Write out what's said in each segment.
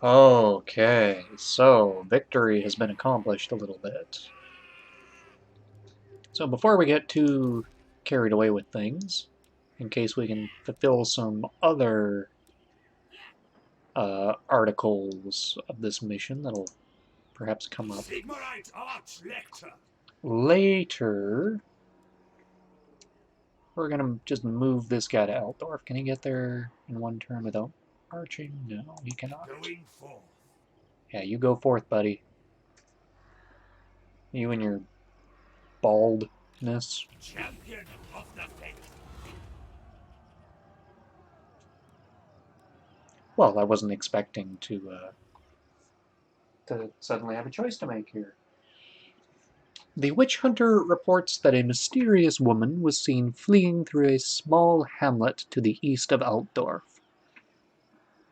Okay, so victory has been accomplished a little bit. So before we get too carried away with things, in case we can fulfill some other articles of this mission that'll perhaps come up later, we're gonna just move this guy to Altdorf. Can he get there in one turn without marching? No, he cannot. Yeah, you go forth, buddy. You and your baldness. Champion of the faith. Well, I wasn't expecting to suddenly have a choice to make here. The witch hunter reports that a mysterious woman was seen fleeing through a small hamlet to the east of Altdorf.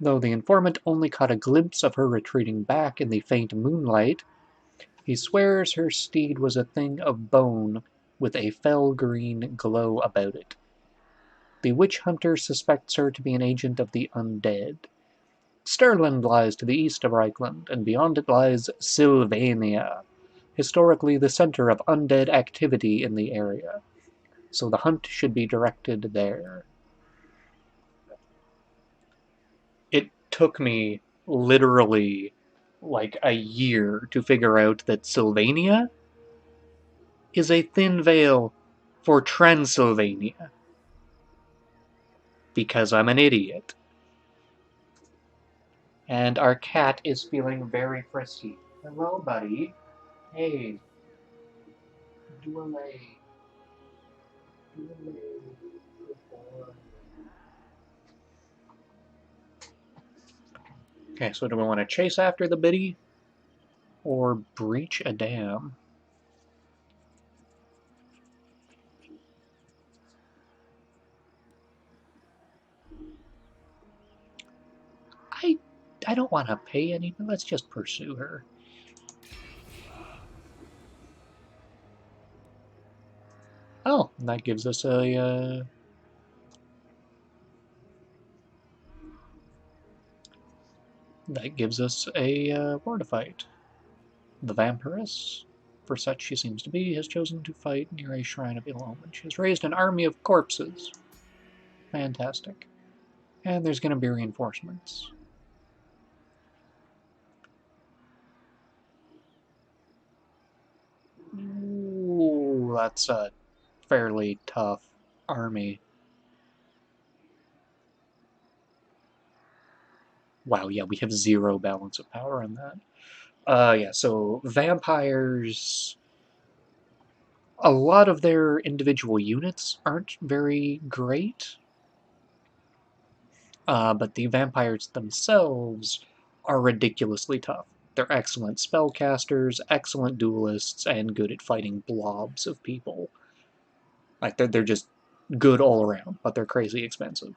Though the informant only caught a glimpse of her retreating back in the faint moonlight, he swears her steed was a thing of bone with a fell green glow about it. The witch hunter suspects her to be an agent of the undead. Stirland lies to the east of Reikland, and beyond it lies Sylvania, historically the center of undead activity in the area, so the hunt should be directed there. It took me literally like a year to figure out that Sylvania is a thin veil for Transylvania, because I'm an idiot. And our cat is feeling very frisky. Hello, buddy. Hey. Do a lay. Do a lay. Good boy. Okay, so do we want to chase after the biddy or breach a dam? I I don't want to pay any, but let's just pursue her. Oh, and that gives us a war to fight. The vampiress, for such she seems to be, has chosen to fight near a shrine of ill omen. She has raised an army of corpses. Fantastic. And there's going to be reinforcements. Ooh, that's a fairly tough army. Wow, yeah, we have 0 balance of power in that. Yeah, so vampires, a lot of their individual units aren't very great, but the vampires themselves are ridiculously tough. They're excellent spellcasters, excellent duelists, and good at fighting blobs of people. Like, they're just good all around, but they're crazy expensive.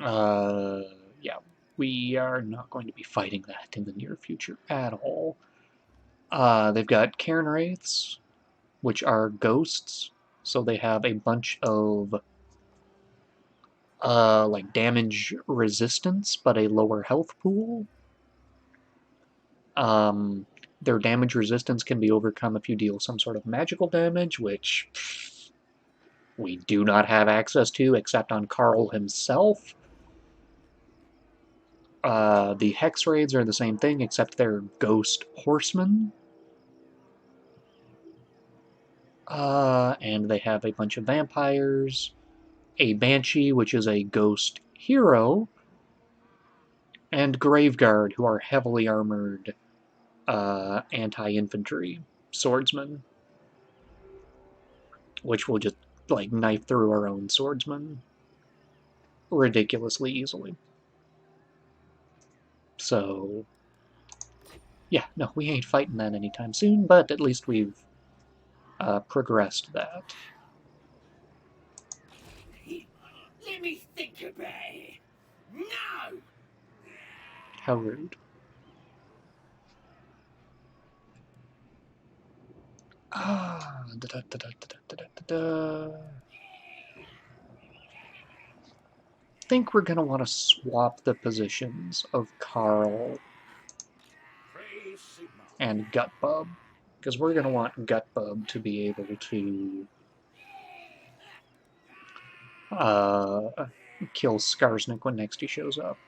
Yeah, we are not going to be fighting that in the near future at all. They've got Cairn Wraiths, which are ghosts, so they have a bunch of like damage resistance, but a lower health pool. Their damage resistance can be overcome if you deal some sort of magical damage, which we do not have access to except on Carl himself. The Hex Raids are the same thing, except they're ghost horsemen. And they have a bunch of vampires, a Banshee, which is a ghost hero, and Graveguard, who are heavily armored anti-infantry swordsmen, which will just like knife through our own swordsmen ridiculously easily. So, yeah, no, we ain't fighting that anytime soon, but at least we've progressed that. Let me think about it. No! How rude. Ah, da da da da da da da da. think we're going to want to swap the positions of Carl and Gutbub, because we're going to want Gutbub to be able to kill Skarsnik when next he shows up.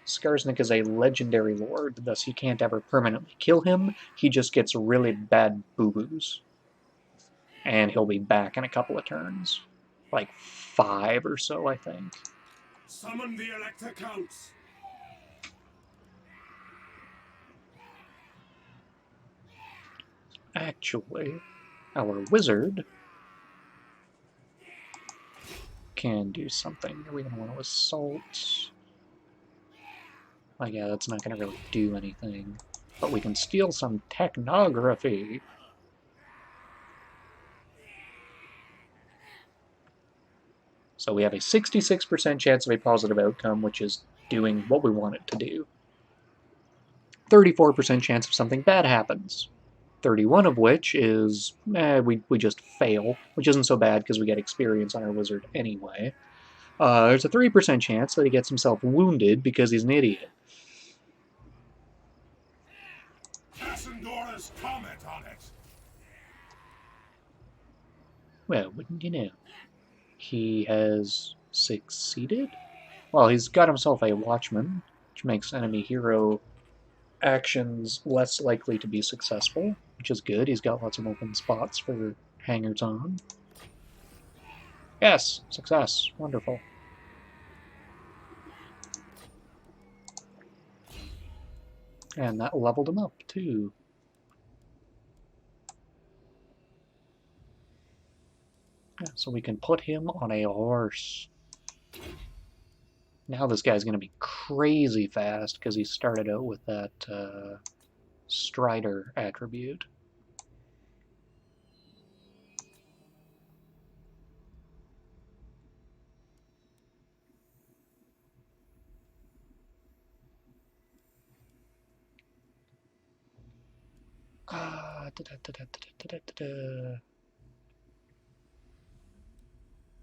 Skarsnik is a legendary lord, thus you can't ever permanently kill him. He just gets really bad boo-boos. And he'll be back in a couple of turns. Like 5 or so, I think. Summon the Elector Counts. Actually, our wizard can do something. Are we going to want to assault? Like, yeah, that's not going to really do anything. But we can steal some technography. So we have a 66% chance of a positive outcome, which is doing what we want it to do. 34% chance of something bad happens. 31 of which is, we just fail, which isn't so bad because we get experience on our wizard anyway. There's a 3% chance that he gets himself wounded because he's an idiot. Cassandora's comment on it. Well, wouldn't you know? He has succeeded? Well, he's got himself a watchman, which makes enemy hero actions less likely to be successful, which is good. He's got lots of open spots for hangers on. Yes, success. Wonderful. And that leveled him up, too. Yeah, so we can put him on a horse. Now this guy's going to be crazy fast because he started out with that Strider attribute.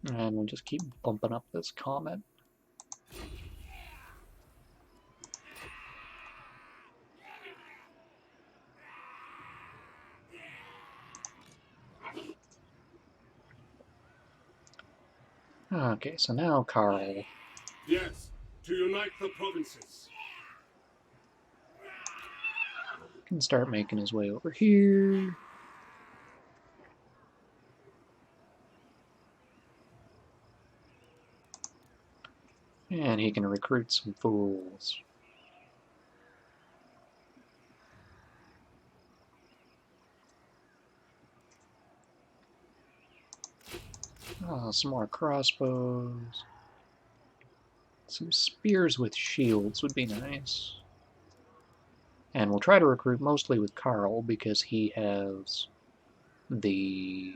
And we'll just keep bumping up this comet. Okay, so now Carl. Yes, to unite the provinces. Can start making his way over here. And he can recruit some fools. Oh, some more crossbows. Some spears with shields would be nice. And we'll try to recruit mostly with Carl because he has the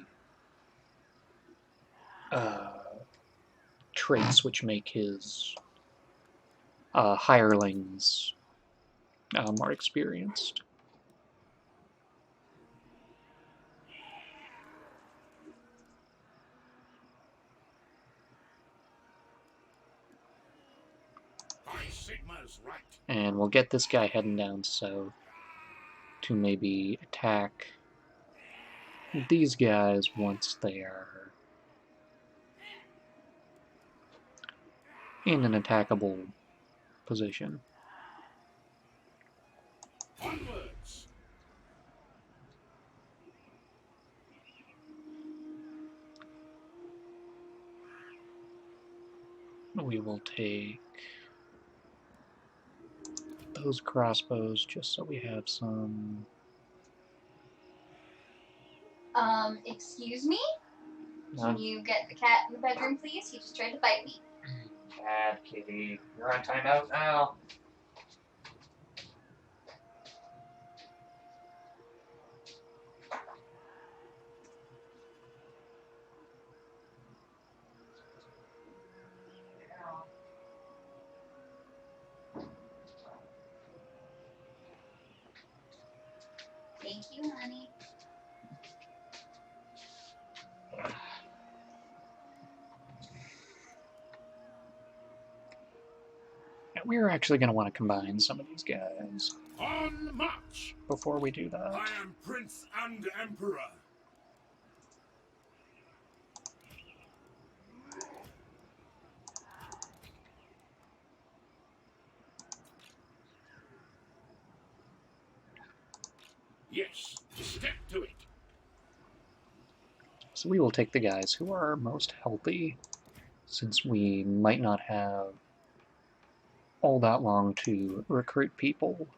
traits which make his hirelings more experienced. Sigma's right. And we'll get this guy heading down south to maybe attack these guys once they are in an attackable position. Onwards. We will take those crossbows just so we have some. Excuse me? Can you get the cat in the bedroom, please? He just tried to bite me. Bad kitty. You're on timeout now. Thank you, honey. we're actually going to want to combine some of these guys On march! before we do that. I am Prince and Emperor. Yes, step to it. So we will take the guys who are most healthy, since we might not have all that long to recruit people,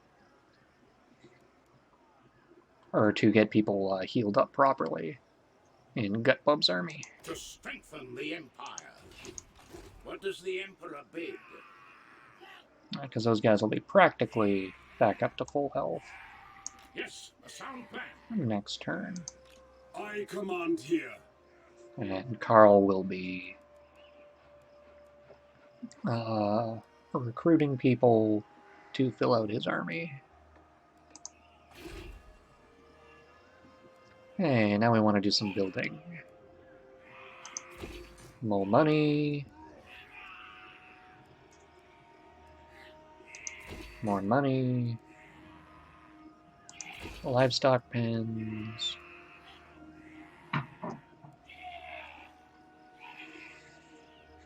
or to get people healed up properly in Gutbub's army. To strengthen the Empire. What does the Emperor bid? Because those guys will be practically back up to full health Yes, a sound plan. next turn. I command here. And Carl will be recruiting people to fill out his army. Hey, now we want to do some building. More money. More money. Livestock pens.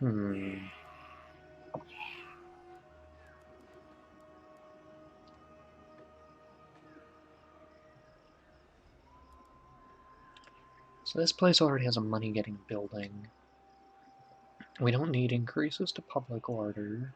So this place already has a money-getting building. We don't need increases to public order.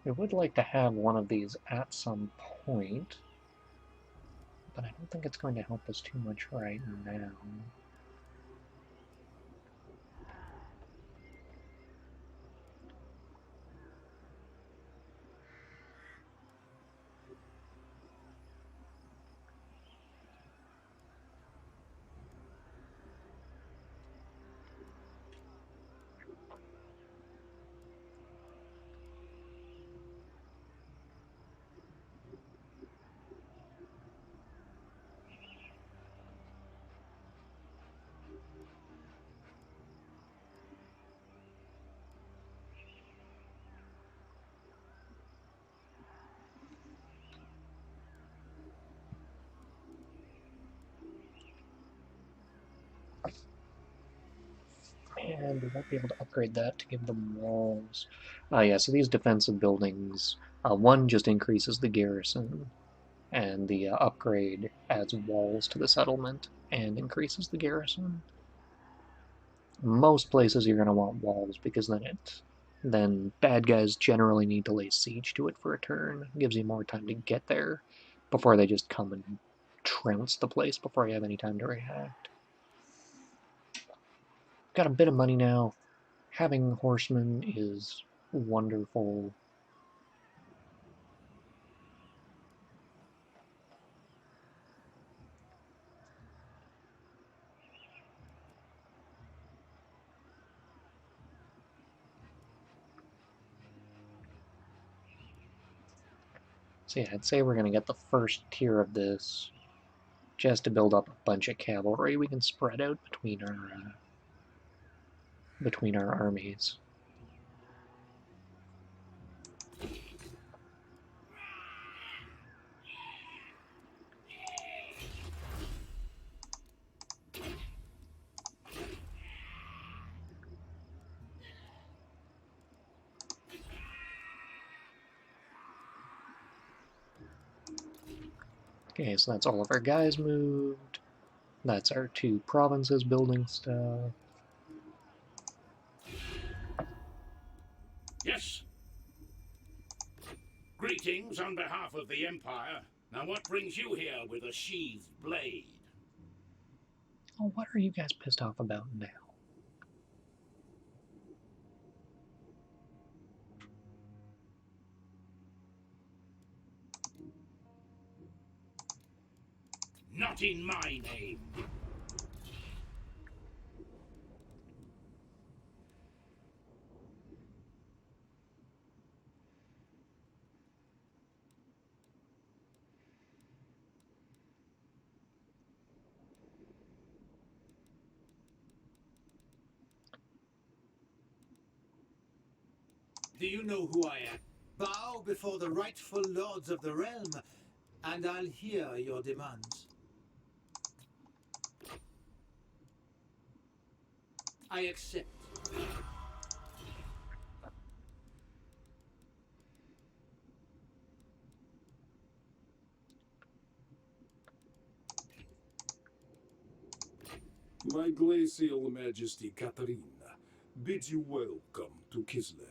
We would like to have one of these at some point, but I don't think it's going to help us too much right now. And we won't be able to upgrade that to give them walls. Yeah, so these defensive buildings, one just increases the garrison, and the upgrade adds walls to the settlement and increases the garrison. Most places you're going to want walls, because then bad guys generally need to lay siege to it for a turn. It gives you more time to get there before they just come and trounce the place before you have any time to react. Got a bit of money now. Having horsemen is wonderful. So yeah, I'd say we're going to get the first tier of this just to build up a bunch of cavalry we can spread out between our armies. Okay, so that's all of our guys moved. That's our 2 provinces building stuff. Yes. Greetings on behalf of the Empire. Now what brings you here with a sheathed blade? Oh, what are you guys pissed off about now? Not in my name. Do you know who I am? Bow before the rightful lords of the realm, and I'll hear your demands. I accept. My glacial majesty Katarina bids you welcome to Kislev.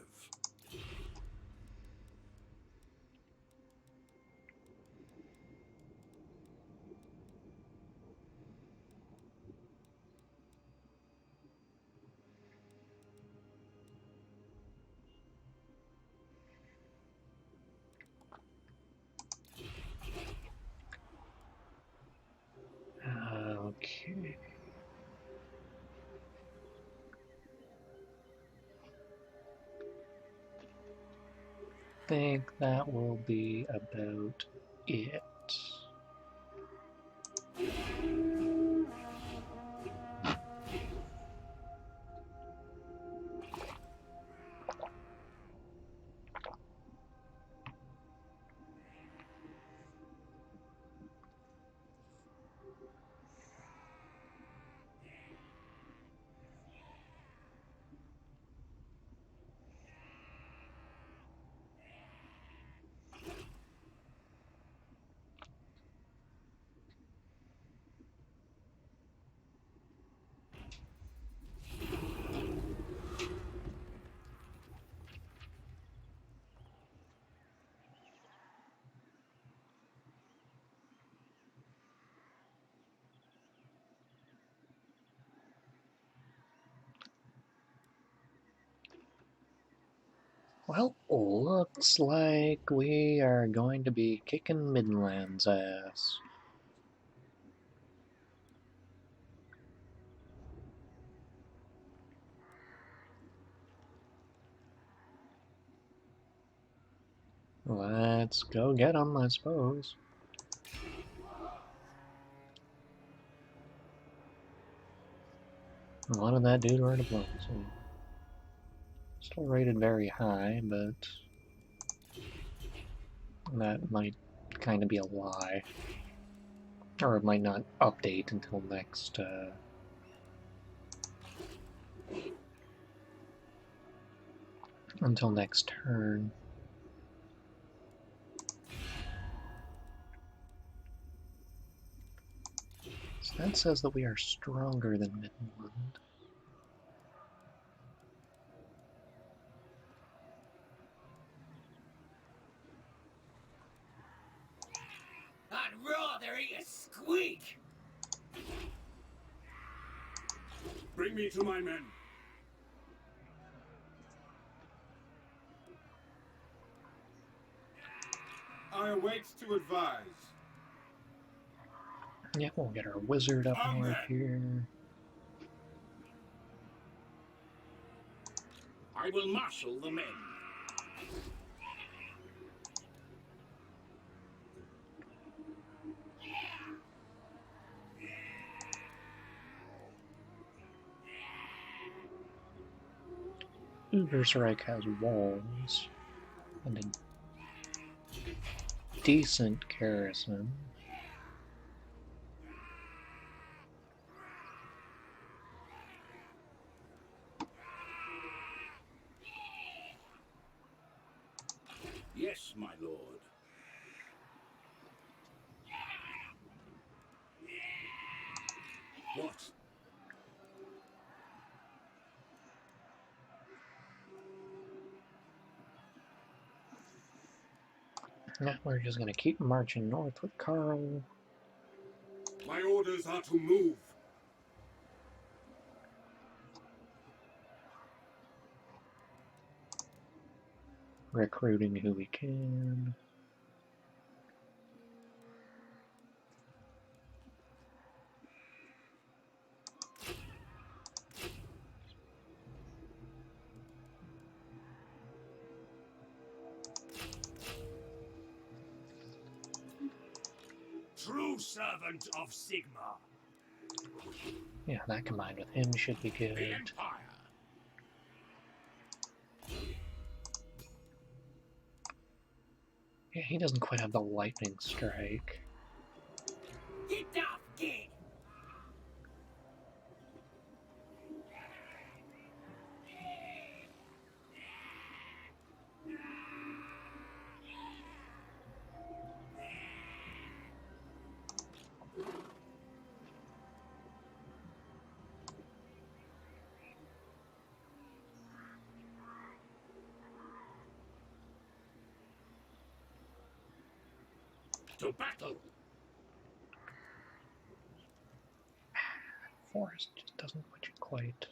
Okay. Think that will be about it. Well, looks like we are going to be kicking Middenland's ass. Let's go get them, I suppose. A lot of that dude were diplomacy. Still rated very high, but that might kind of be a lie. Or it might not update until next turn. So that says that we are stronger than Middenland. I'd rather eat a squeak. Bring me to my men. I await to advise. Yeah, we'll get our wizard up north here. I will marshal the men. Ubersreich has walls and a decent garrison. Yes, my lord. What? Yeah, we're just gonna keep marching north with Carl. My orders are to move. Recruiting who we can. True servant of Sigma. Yeah, that combined with him should be The good. Empire. Yeah, he doesn't quite have the lightning strike. Get off, get! To battle. Forest just doesn't put you quite.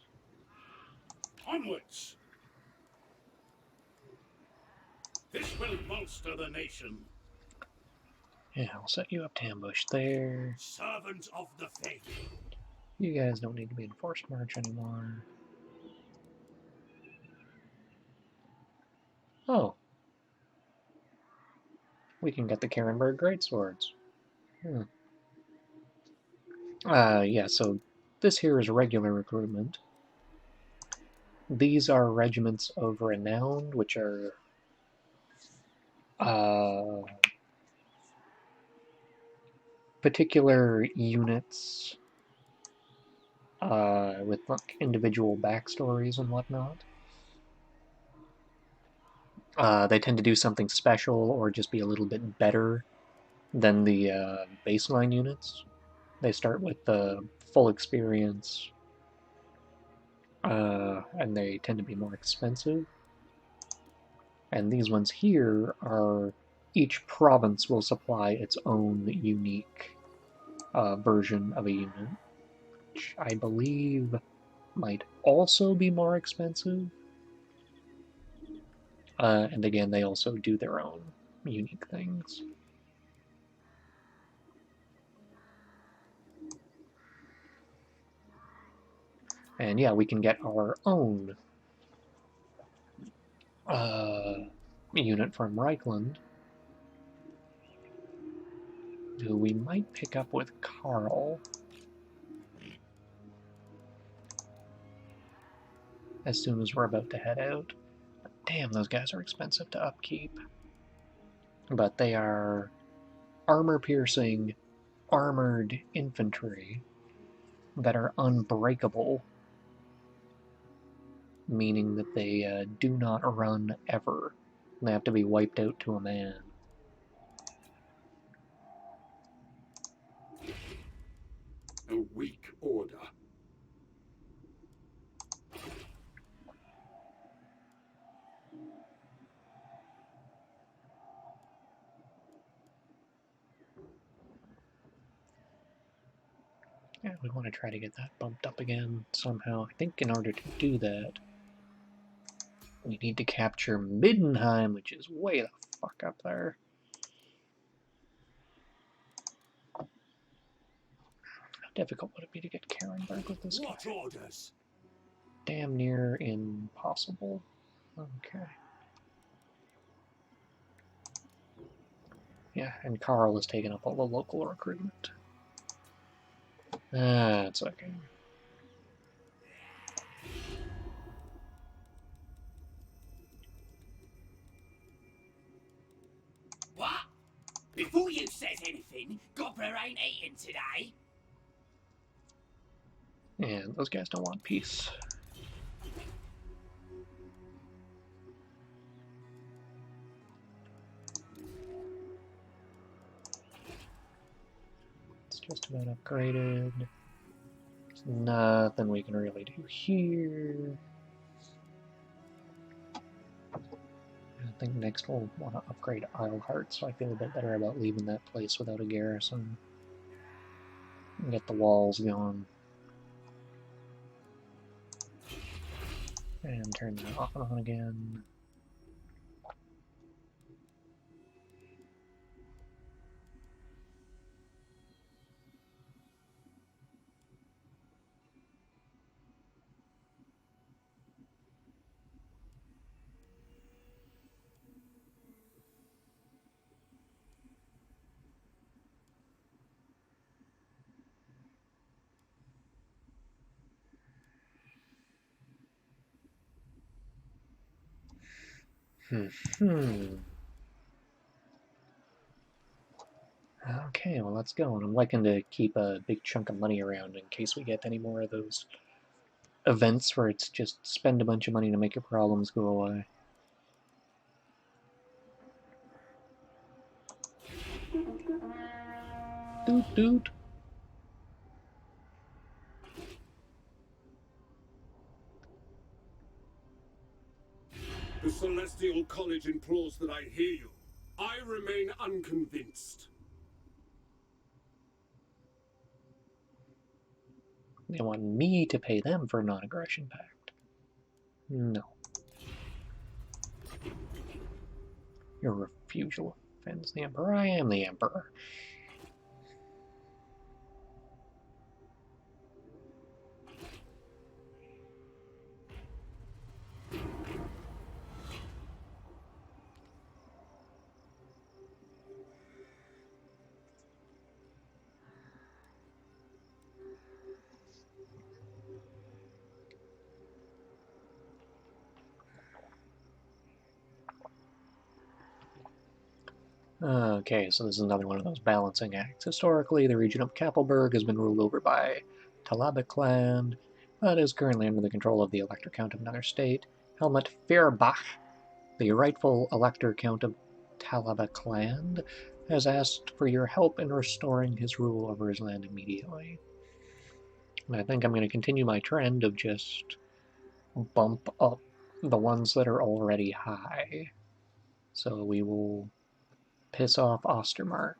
Onwards. This will bolster the nation. Yeah, I'll set you up to ambush there. Servant of the faith. You guys don't need to be in forced march anymore. Oh. We can get the Karenberg Greatswords. Yeah, so this here is regular recruitment. These are regiments of renown, which are particular units with like individual backstories and whatnot. They tend to do something special or just be a little bit better than the baseline units. They start with the full experience, and they tend to be more expensive. And these ones here are, each province will supply its own unique version of a unit, which I believe might also be more expensive. And again, they also do their own unique things. And yeah, we can get our own unit from Reikland, who we might pick up with Carl as soon as we're about to head out. Damn, those guys are expensive to upkeep. But they are armor-piercing, armored infantry that are unbreakable, meaning that they do not run ever. They have to be wiped out to a man. A weak order. Yeah, we want to try to get that bumped up again somehow. I think in order to do that, we need to capture Middenland, which is way the fuck up there. How difficult would it be to get Karenberg with this guy? What orders? Damn near impossible. Okay. Yeah, and Carl has taken up all the local recruitment. That's okay. What? Before you says anything, Gopper ain't eating today. And those guys don't want peace. It's just about upgraded. There's nothing we can really do here. I think next we'll want to upgrade Isleheart, so I feel a bit better about leaving that place without a garrison. And get the walls going. And turn that off and on again. Okay, well, let's go. And I'm liking to keep a big chunk of money around in case we get any more of those events where it's just spend a bunch of money to make your problems go away. Doot doot. The Celestial College implores that I hear you. I remain unconvinced. They want me to pay them for a non-aggression pact. No. Your refusal offends the Emperor. I am the Emperor. Okay, so this is another one of those balancing acts. Historically, the region of Kappelberg has been ruled over by Talabekland, but is currently under the control of the Elector Count of another state, Helmut Fehrbach. The rightful Elector Count of Talabekland has asked for your help in restoring his rule over his land immediately. And I think I'm going to continue my trend of just bump up the ones that are already high. So we will piss off Ostermark.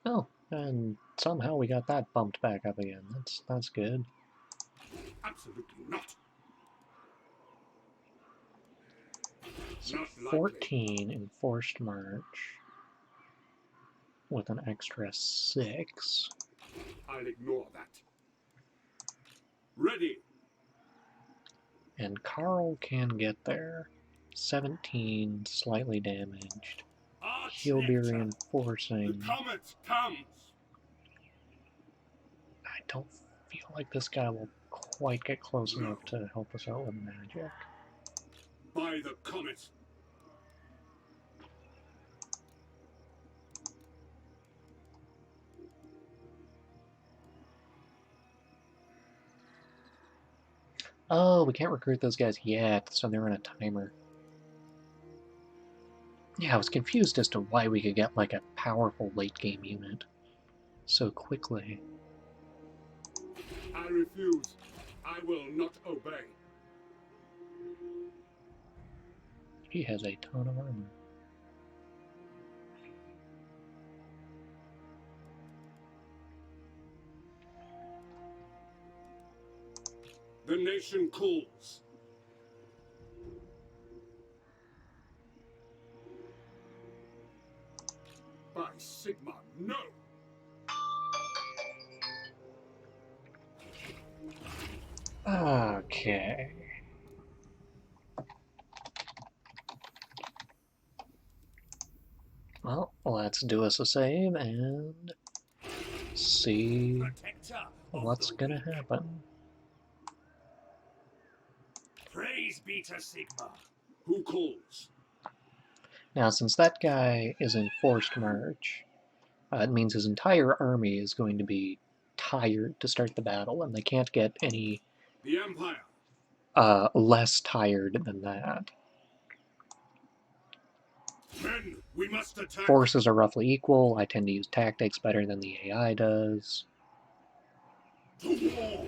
Oh, and somehow we got that bumped back up again. That's good. Absolutely not. So Not likely. 14 enforced march with an extra 6. I'll ignore that. Ready. And Carl can get there. 17, slightly damaged. He'll be The reinforcing. comet comes. I don't feel like this guy will quite get close enough to help us out with magic. By the comet. Oh, we can't recruit those guys yet, so they're in a timer. Yeah, I was confused as to why we could get like a powerful late game unit so quickly. I refuse. I will not obey. He has a ton of armor. The nation calls. By Sigma, no! Okay. Well, let's do us a save and see Protector of what's the gonna weak. happen. Praise be to Sigma. Who calls? Now, since that guy is in forced march, it means his entire army is going to be tired to start the battle, and they can't get any The Empire. less tired than that. Men, we must attack. Forces are roughly equal. I tend to use tactics better than the AI does. To war.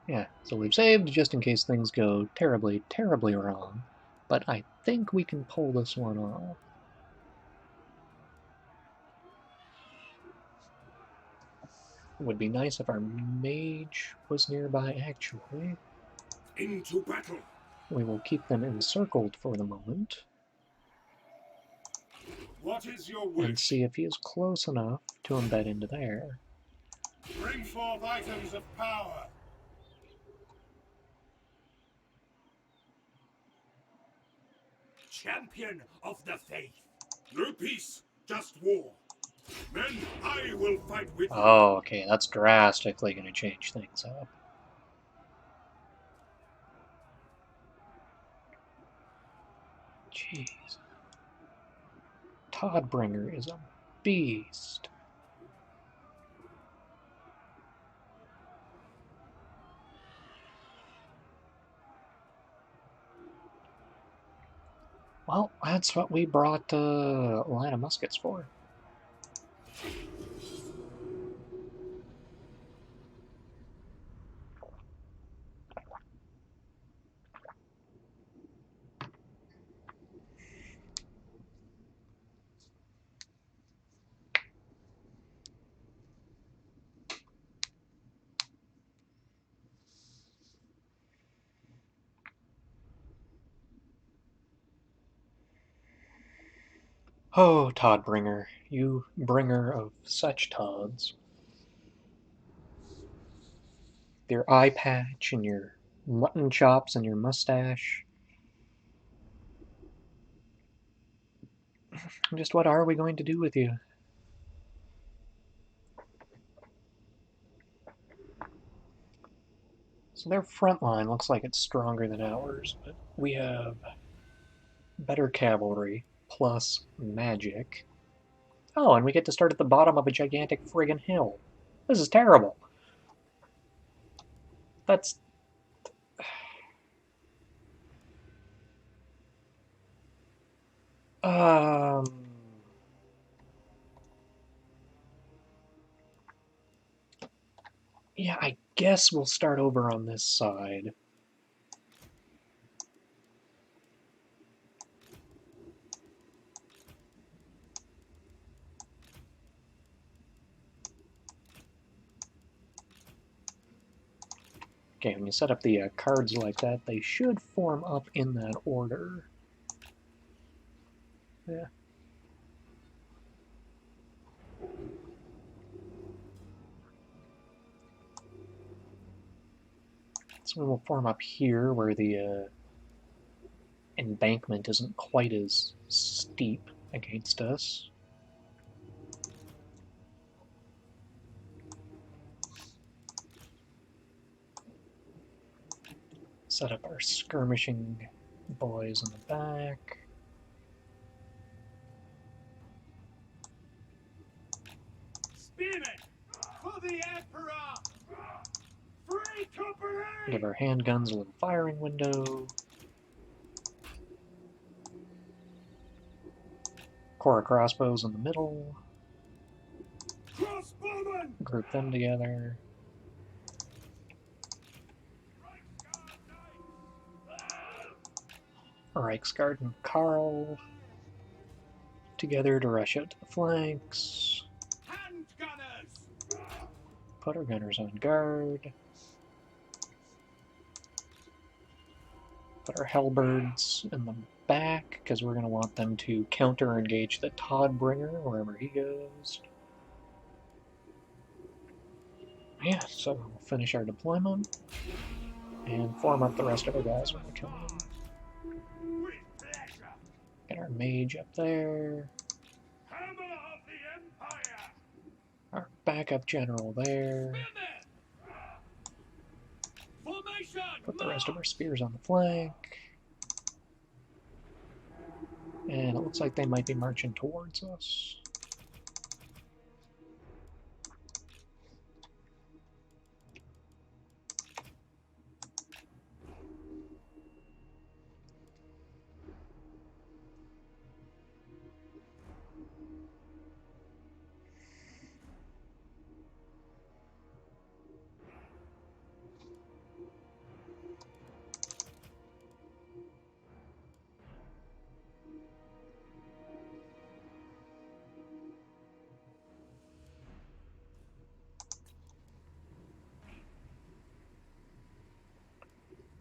Yeah, so we've saved just in case things go terribly, terribly wrong. But I think we can pull this one off. It would be nice if our mage was nearby, actually. Into battle. We will keep them encircled for the moment. What is your And wish? see if he is close enough to embed into there. Bring forth items of power. Champion of the faith. No peace, just war. Men, I will fight with you. Oh, okay, that's drastically going to change things up. Jeez. Todbringer is a beast. Well, that's what we brought a line of muskets for. Oh, Todbringer, you bringer of such Tods. Your eye patch and your mutton chops and your mustache. Just what are we going to do with you? So their front line looks like it's stronger than ours, but we have better cavalry plus magic. Oh, and we get to start at the bottom of a gigantic friggin' hill. This is terrible. That's... Um... Yeah, I guess we'll start over on this side. Okay, when you set up the cards like that, they should form up in that order. Yeah. So we'll form up here where the embankment isn't quite as steep against us. Set up our skirmishing boys in the back. Spearmen, for the Emperor! Free company! Give our handguns a little firing window. Corps of crossbows in the middle. Crossbowmen! Group them together. Reichsguard and Karl together to rush out to the flanks. Handgunners! Put our gunners on guard. Put our halberds in the back, because we're going to want them to counter-engage the Todbringer wherever he goes. Yeah, so we'll finish our deployment and form up the rest of our guys when we come in. With pleasure! Get our mage up there. Hammer of the Empire! Our backup general there. Formation! Put the rest of our spears on the flank. And it looks like they might be marching towards us.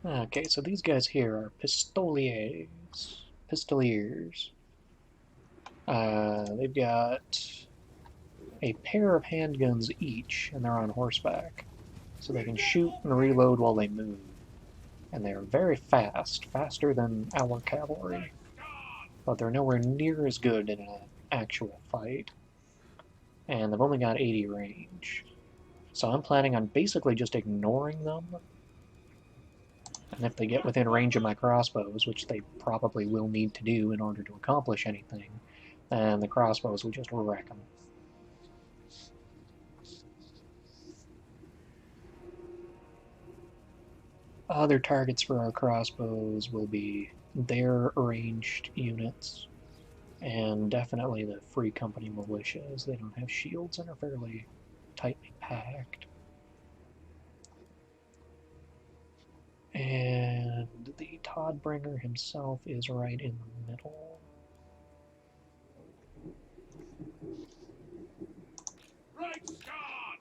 Okay, so these guys here are pistoliers. Pistoliers. They've got a pair of handguns each, and they're on horseback. So they can shoot and reload while they move. And they're very fast, faster than our cavalry. But they're nowhere near as good in an actual fight. And they've only got 80 range. So I'm planning on basically just ignoring them. And if they get within range of my crossbows, which they probably will need to do in order to accomplish anything, then the crossbows will just wreck them. Other targets for our crossbows will be their ranged units, and definitely the Free Company militias. They don't have shields and are fairly tightly packed. And the Todbringer himself is right in the middle. Right guard!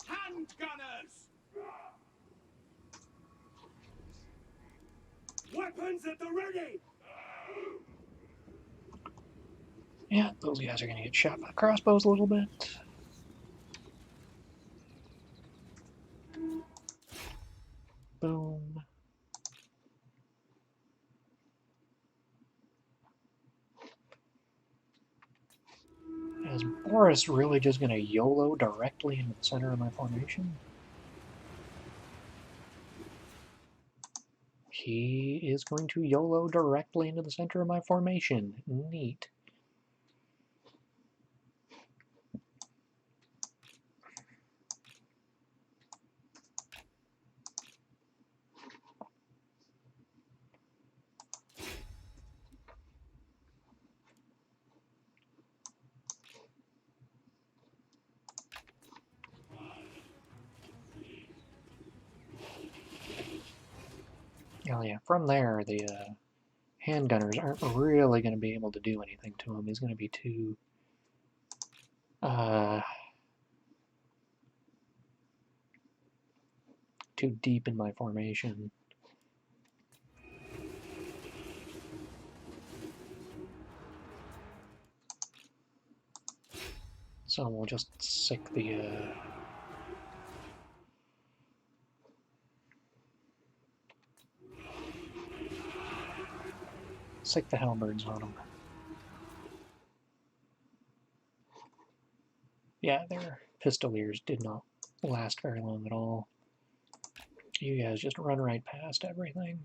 Hand gunners! Weapons at the ready! Yeah, those guys are going to get shot by crossbows a little bit. Boom. Is Boris really just going to YOLO directly into the center of my formation? He is going to YOLO directly into the center of my formation. Neat. Oh yeah, from there, the handgunners aren't really going to be able to do anything to him. He's going to be too deep in my formation. So we'll just sick the halberds on him. Yeah, their pistoliers did not last very long at all. You guys just run right past everything.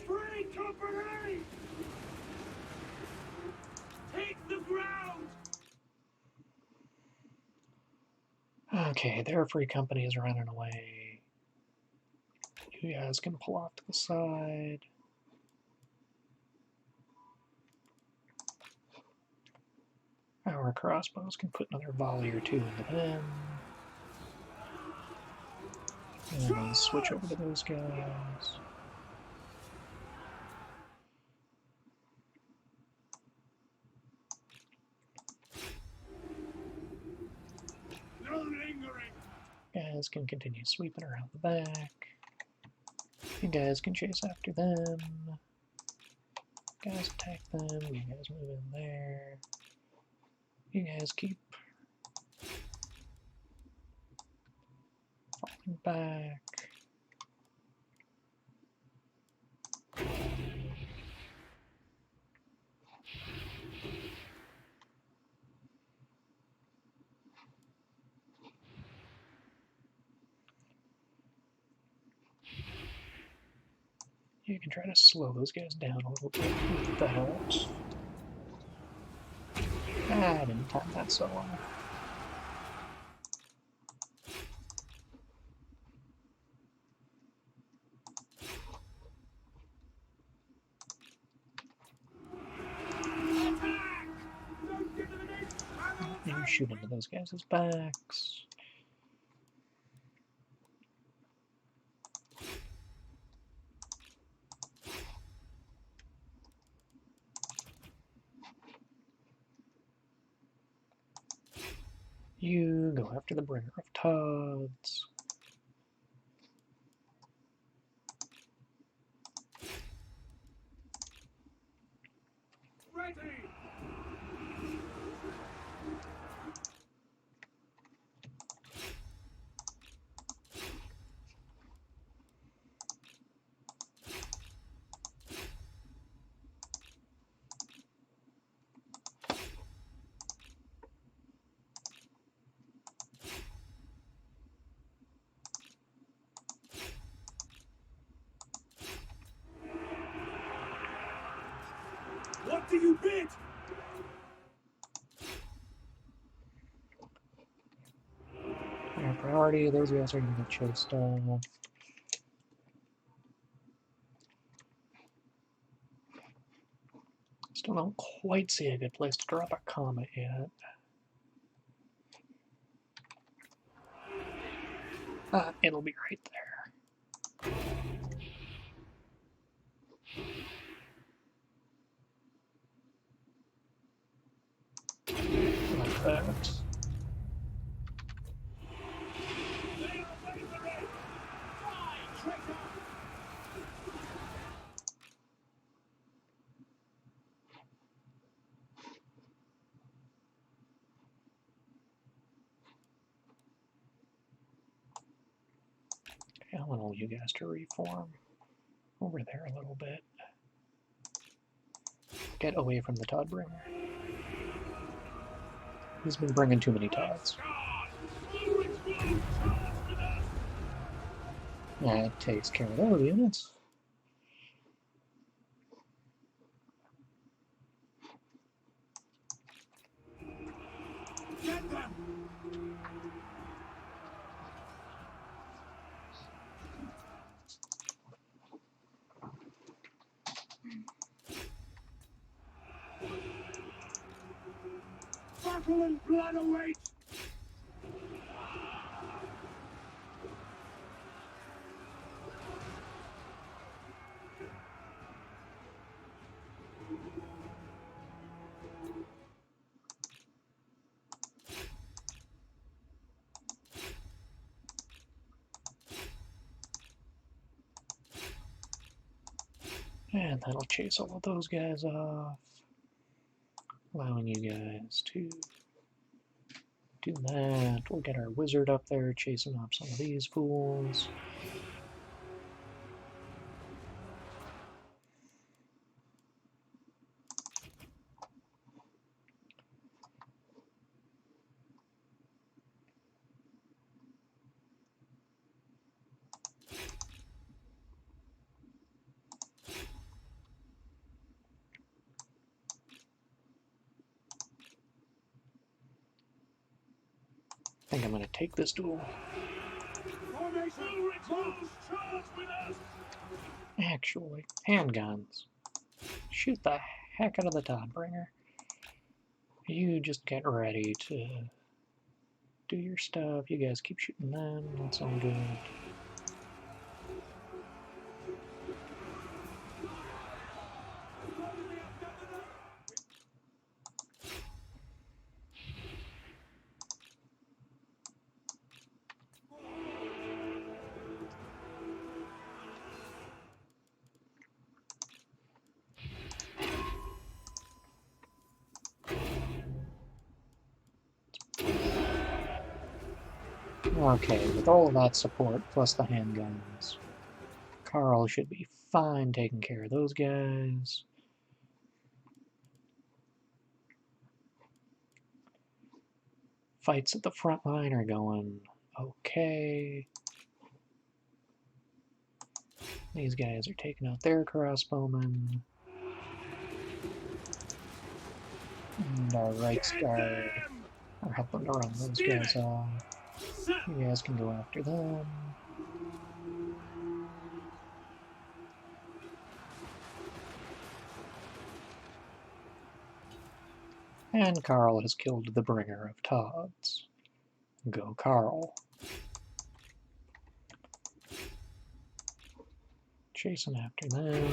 Free company! Take the ground! Okay, their Free Company is running away. You guys can pull off to the side. Our crossbows can put another volley or two into them. And then switch over to those guys. No lingering! Guys can continue sweeping around the back. You guys can chase after them. Guys attack them. You guys move in there. You guys keep falling back. You can try to slow those guys down a little bit if that helps. I didn't time that so well. You shoot into those guys' backs. You go after the bringer of Tods. Ready! What do you bid? Our priority, those guys are going to get chased off. Still don't quite see a good place to drop a comet yet. It'll be right there. Like that. I want all you guys to reform over there a little bit. Get away from the Todbringer. He's been bringing too many Tods. That takes care of those units. Get them! Battle and blood await! And that'll chase all of those guys off, allowing you guys to do that. We'll get our wizard up there chasing off some of these fools. I think I'm going to take this duel. Actually, handguns. Shoot the heck out of the Todbringer. You just get ready to do your stuff. You guys keep shooting them. That's all good. Okay, with all of that support, plus the handguns, Carl should be fine taking care of those guys. Fights at the front line are going okay. These guys are taking out their crossbowmen. And our Reichsguard are helping to run those guys off. You guys can go after them. And Carl has killed the bringer of Tods. Go Carl. Chasing after them.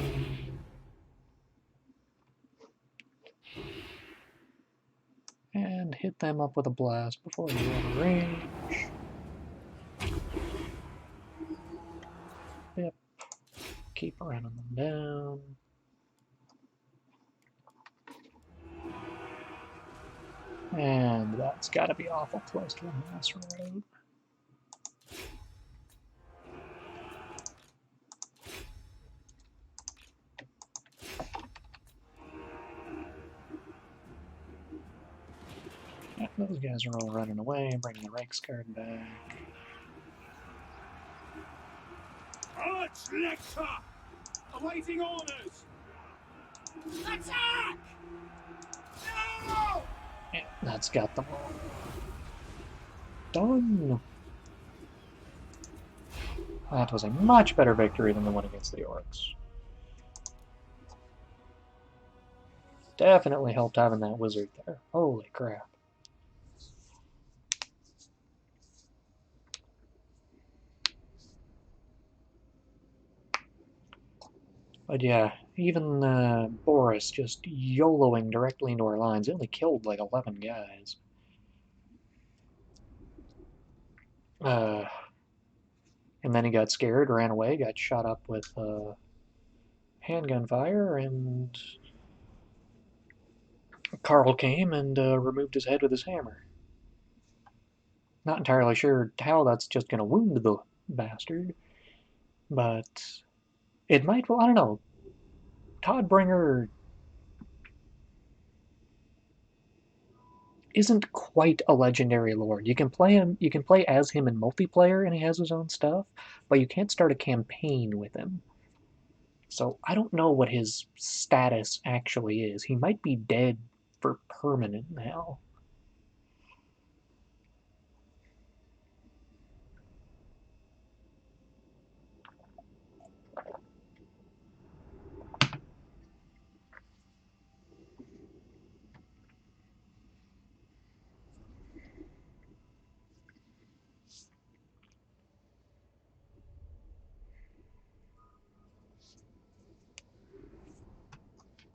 And hit them up with a blast before they go out of range. Yep. Keep running them down. And that's got to be awful close to a mass road. Yeah, those guys are all running away, bringing the Reikland back. Arch-Lecter! Awaiting orders! Attack! No! Yeah, that's got them all. Done! That was a much better victory than the one against the orcs. Definitely helped having that wizard there. Holy crap. But yeah, even Boris just YOLOing directly into our lines. He only killed like 11 guys. And then he got scared, ran away, got shot up with handgun fire, and Carl came and removed his head with his hammer. Not entirely sure how that's just going to wound the bastard, but it might, well, I don't know. Todbringer isn't quite a legendary lord. You can play him, you can play as him in multiplayer and he has his own stuff, but you can't start a campaign with him. So I don't know what his status actually is. He might be dead for permanent now.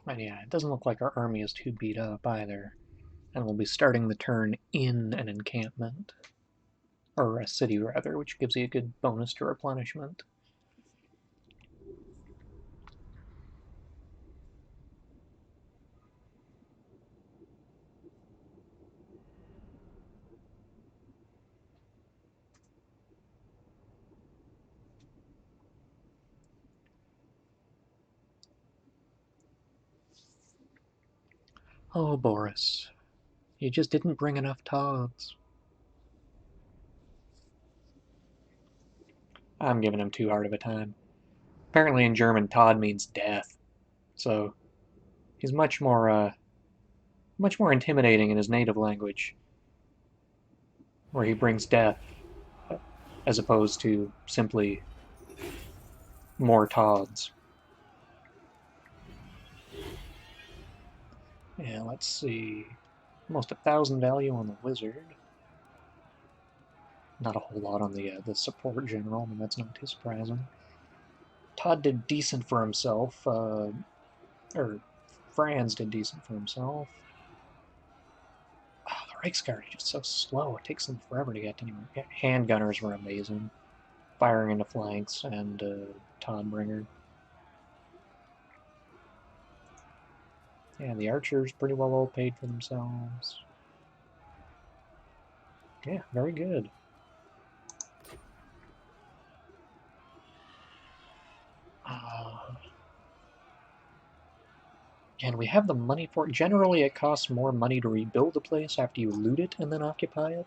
But yeah, it doesn't look like our army is too beat up either. And we'll be starting the turn in an encampment. Or a city, rather, which gives you a good bonus to replenishment. Oh, Boris. You just didn't bring enough Tods. I'm giving him too hard of a time. Apparently in German, Tod means death. So, he's much more intimidating in his native language. Where he brings death, as opposed to simply more Tods. Yeah, let's see. Almost 1,000 value on the wizard. Not a whole lot on the support general. I mean, that's not too surprising. Todd did decent for himself. Or Franz did decent for himself. Oh, the Reichsguard are just so slow. It takes them forever to get anywhere. Yeah, handgunners were amazing. Firing into flanks and Todbringer. Yeah, the archers pretty well all paid for themselves. Yeah, very good. And we have the money for it. Generally, it costs more money to rebuild a place after you loot it and then occupy it.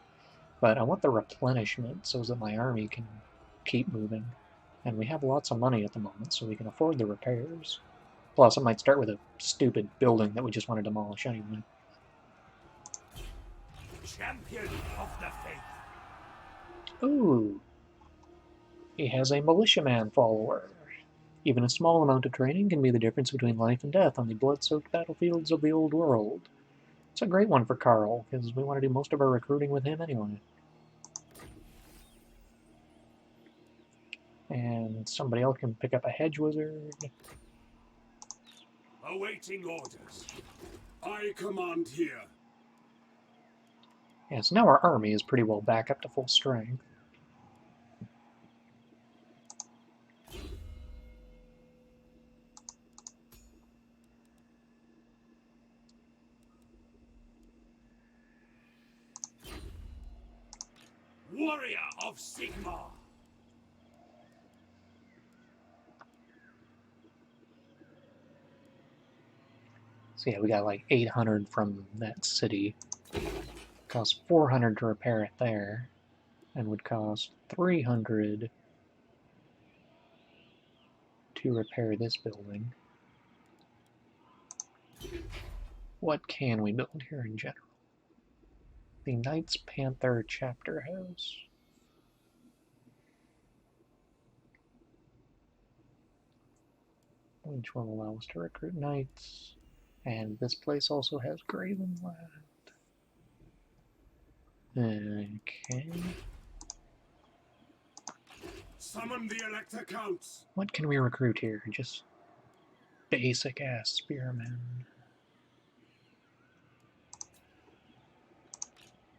But I want the replenishment so that my army can keep moving. And we have lots of money at the moment, so we can afford the repairs. Plus, it might start with a stupid building that we just want to demolish anyway. Champion of the faith. Ooh. He has a militiaman follower. Even a small amount of training can be the difference between life and death on the blood-soaked battlefields of the old world. It's a great one for Carl, because we want to do most of our recruiting with him anyway. And somebody else can pick up a hedge wizard. Awaiting orders. I command here. Yeah, so now our army is pretty well back up to full strength. Warrior of Sigmar! So yeah, we got like 800 from that city. Cost 400 to repair it there, and would cost 300 to repair this building. What can we build here in general? The Knights Panther Chapter House. Which will allow us to recruit knights. And this place also has Graven land. Okay. Summon the Elector Counts! What can we recruit here? Just basic ass spearmen.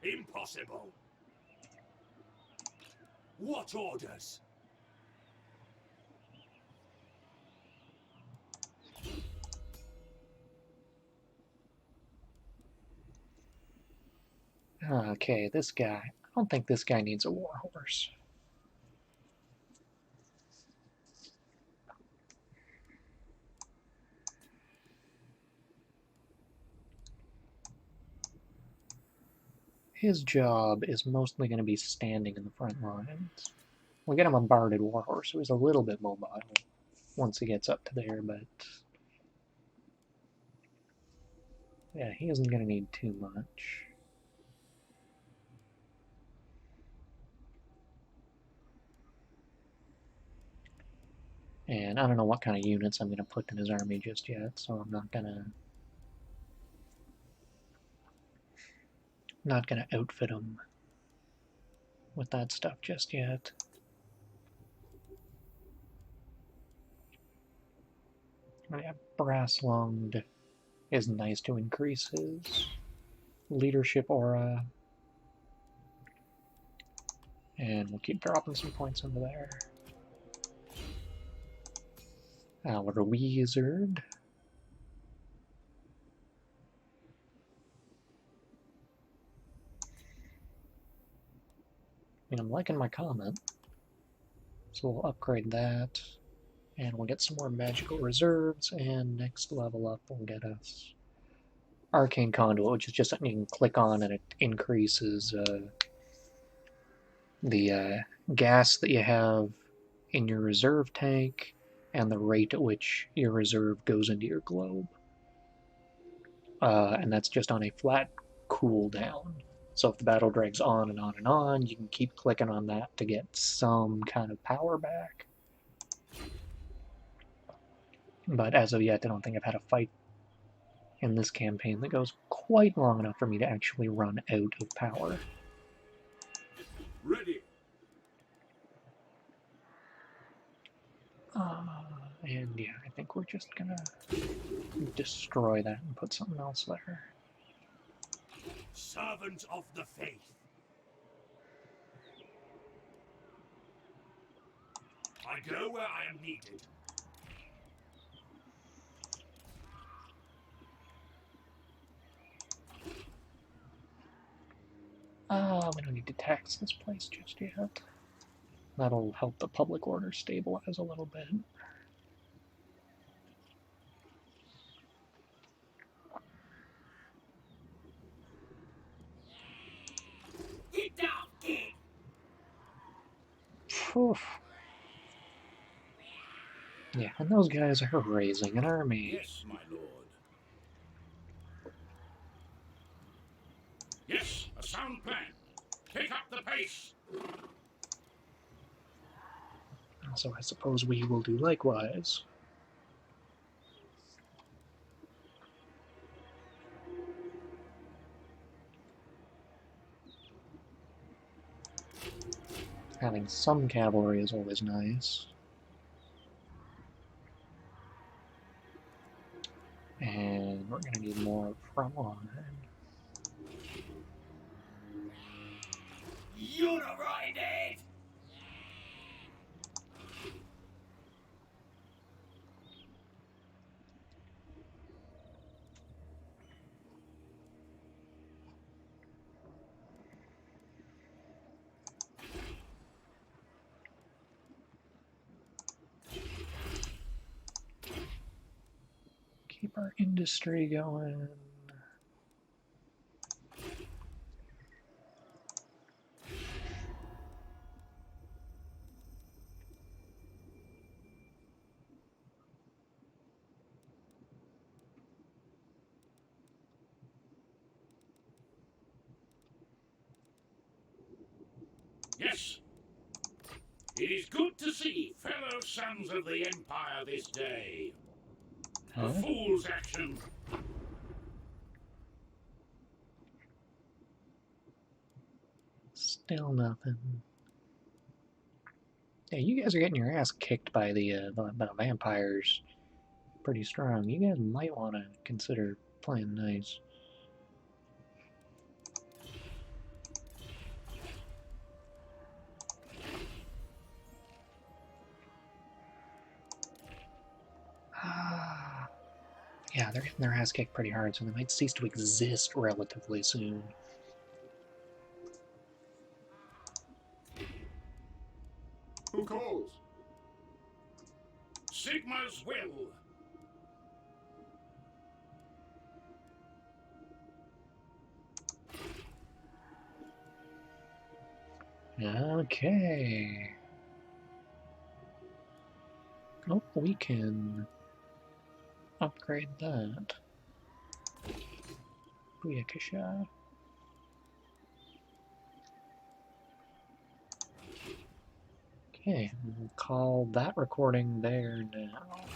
Impossible! What orders? Okay, this guy. I don't think this guy needs a warhorse. His job is mostly going to be standing in the front lines. We'll get him a barded warhorse, so he's a little bit mobile once he gets up to there, but yeah, he isn't going to need too much. And I don't know what kind of units I'm going to put in his army just yet, so I'm not gonna outfit him with that stuff just yet. Yeah, brass lunged is nice to increase his leadership aura. And we'll keep dropping some points into there. Our wizard. I mean, I'm liking my comment. So we'll upgrade that. And we'll get some more magical reserves, and next level up will get us Arcane Conduit, which is just something you can click on and it increases the gas that you have in your reserve tank and the rate at which your reserve goes into your globe. And that's just on a flat cooldown. So if the battle drags on and on and on, you can keep clicking on that to get some kind of power back. But as of yet, I don't think I've had a fight in this campaign that goes quite long enough for me to actually run out of power. Ready. And yeah, I think we're just gonna destroy that and put something else there. Servant of the Faith. I go where I am needed. We don't need to tax this place just yet. That'll help the public order stabilize a little bit. Get down, kid! Oof. Yeah, and those guys are raising an army. Yes, my lord. Yes, a sound plan. Take up the pace. So I suppose we will do likewise. Having some cavalry is always nice. And we're going to need more front line. You're not right in the head. Keep our industry going. Yes. It is good to see fellow sons of the Empire this day. A fool's action. Still nothing. Yeah, you guys are getting your ass kicked by the vampires pretty strong. You guys might want to consider playing nice. Yeah, they're getting their ass kicked pretty hard, so they might cease to exist relatively soon. Who calls? Sigma's will. Okay. Oh, we can upgrade that. Booyakasha. Okay, we'll call that recording there now.